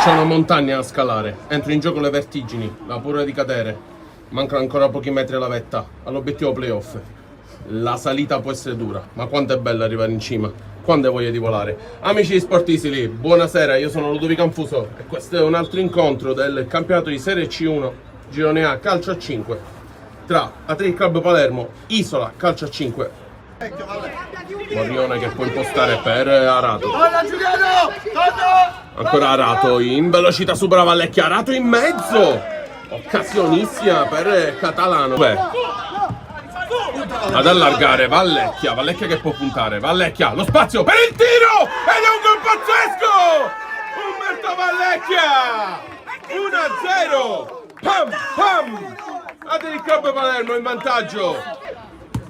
C'è una montagna da scalare, entro in gioco le vertigini, la paura di cadere. Mancano ancora pochi metri alla vetta, all'obiettivo playoff. La salita può essere dura, ma quanto è bello arrivare in cima, quando hai voglia di volare. Amici di Sport Easily, buonasera, io sono Ludovico Anfuso e questo è un altro incontro del campionato di Serie C1, Girone A, calcio a 5, tra Athletic Club Palermo, Isola, calcio a 5. Morrione che può impostare per Arato. Ancora Arato in velocità, supera Vallecchia, Arato in mezzo, occasionissima per Catalano. Beh, ad allargare Vallecchia, Vallecchia che può puntare, Vallecchia, lo spazio per il tiro ed è un gol pazzesco! Umberto Vallecchia, 1-0, pam pam, Athletic Club Palermo in vantaggio.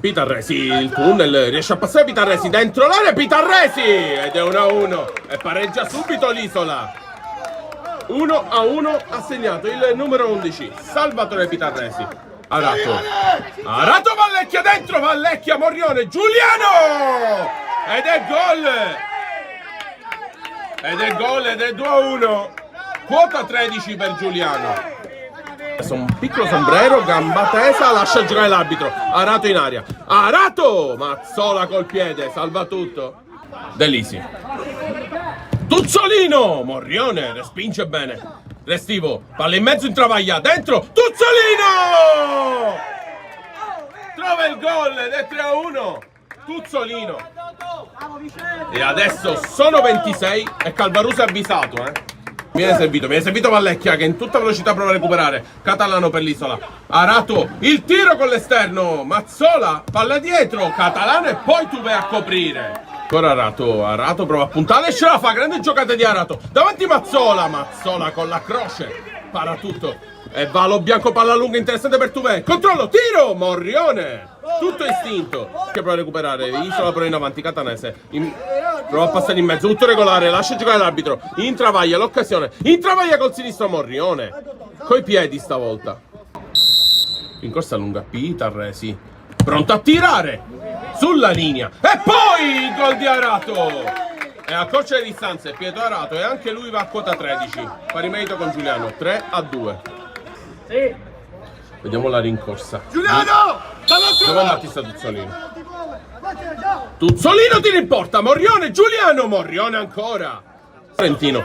Pitarresi, il tunnel, riesce a passare Pitarresi dentro l'area, Pitarresi ed è 1-1 e pareggia subito l'Isola. 1-1 ha segnato il numero 11, Salvatore Pitarresi. Arato, Vallecchia dentro, Vallecchia, Morrione, Giuliano ed è gol ed è 2-1, quota 13 per Giuliano. Un piccolo sombrero, gamba tesa, lascia giocare l'arbitro. Arato in aria, Arato, Mazzola col piede, salva tutto. Delisi, Tuzzolino, Morrione, respinge bene. Restivo, palla in mezzo in travaglia, dentro, Tuzzolino! Trova il gol ed è 3-1, Tuzzolino. E adesso sono 26 e Calvaruso è avvisato, Mi è servito Vallecchia che in tutta velocità prova a recuperare. Catalano per l'Isola. Arato, il tiro con l'esterno. Mazzola, palla dietro. Catalano e poi tu vai a coprire. Ancora Arato prova a puntare e ce la fa. Grande giocata di Arato. Davanti Mazzola con la croce. Para tutto. E Valo bianco, palla lunga, interessante per Tuvè. Controllo, tiro, Morrione. Tutto istinto. Che prova a recuperare. Isola però in avanti, Catanese. Prova a passare in mezzo, tutto regolare, lascia giocare l'arbitro. Intravaglia l'occasione. Intravaglia col sinistro Morrione. Coi piedi stavolta. In corsa lunga, Pitarresi. Pronto a tirare. Sulla linea. E poi il gol di Arato. E accorcia le distanze, Pietro Arato. E anche lui va a quota 13. Pari merito con Giuliano, 3-2. Sì. Vediamo la rincorsa. Giuliano! Dove Battista Tuzzolino? Tuzzolino tira in porta, Morrione, Giuliano, Morrione ancora. Fiorentino,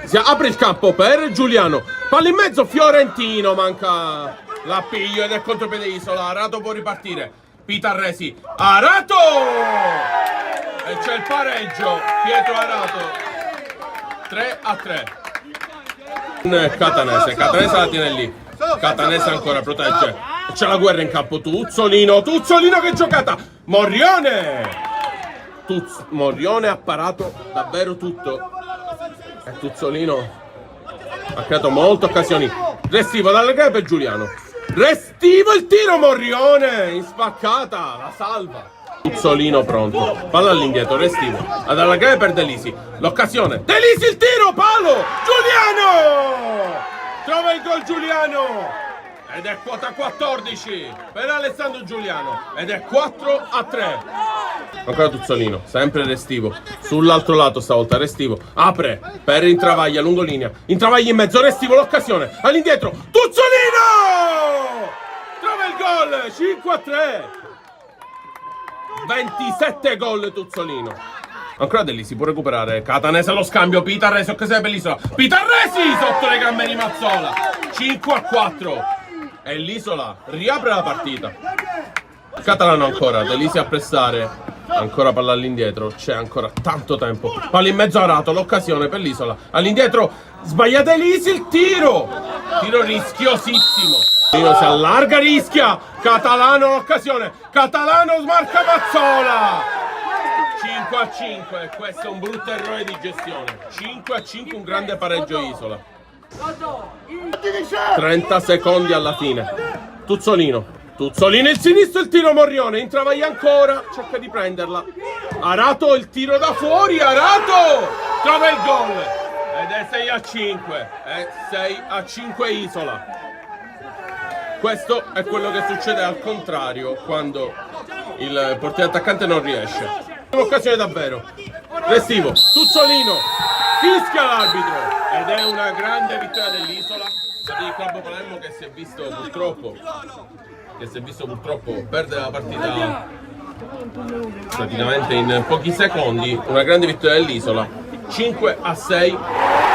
si apre il campo per Giuliano. Palla in mezzo, Fiorentino, manca l'appiglio ed è contropiede Isola. Arato può ripartire. Pitarresi, Arato! E c'è il pareggio, Pietro Arato. 3-3. Catanese la tiene lì. Catanese ancora protegge. C'è la guerra in campo. Tuzzolino che giocata. Morrione ha parato davvero tutto. E Tuzzolino ha creato molte occasioni. Restivo dalla gara per Giuliano. Restivo il tiro, Morrione in spaccata, la salva. Tuzzolino pronto, palla all'indietro, Restivo ad allargare per Delisi, l'occasione, Delisi il tiro, palo, Giuliano! Trova il gol Giuliano! Ed è quota 14 per Alessandro Giuliano ed è 4-3. Ancora Tuzzolino, sempre Restivo. Sull'altro lato stavolta Restivo. Apre per Intravaglia, lungolinea. Intravaglia in mezzo, Restivo l'occasione. All'indietro, Tuzzolino! Trova il gol, 5-3. 27 gol Tuzzolino. Ancora Delisi può recuperare. Catanese allo scambio, Pitarresi, occasione per l'Isola. Pitarresi sotto le gambe di Mazzola. 5-4. E l'Isola riapre la partita. Catalano ancora, Delisi a pressare. Ancora palla all'indietro, c'è ancora tanto tempo. Palla in mezzo Arato, l'occasione per l'Isola. All'indietro, sbaglia Delisi il tiro. Tiro rischiosissimo. Si allarga, rischia. Catalano l'occasione. Catalano smarca Mazzola. 5-5, questo è un brutto errore di gestione. 5-5, un grande pareggio Isola. 30 secondi alla fine. Tuzzolino il sinistro, il tiro Morrione, intravaglia ancora, cerca di prenderla. Arato, il tiro da fuori, Arato trova il gol ed è 6-5, è 6-5 Isola. Questo è quello che succede al contrario quando il portiere attaccante non riesce. Un'occasione davvero. Restivo, Tuzzolino Fischia l'arbitro ed è una grande vittoria dell'Isola per il Club Palermo che si è visto purtroppo perdere la partita praticamente in pochi secondi. Una grande vittoria dell'Isola 5-6.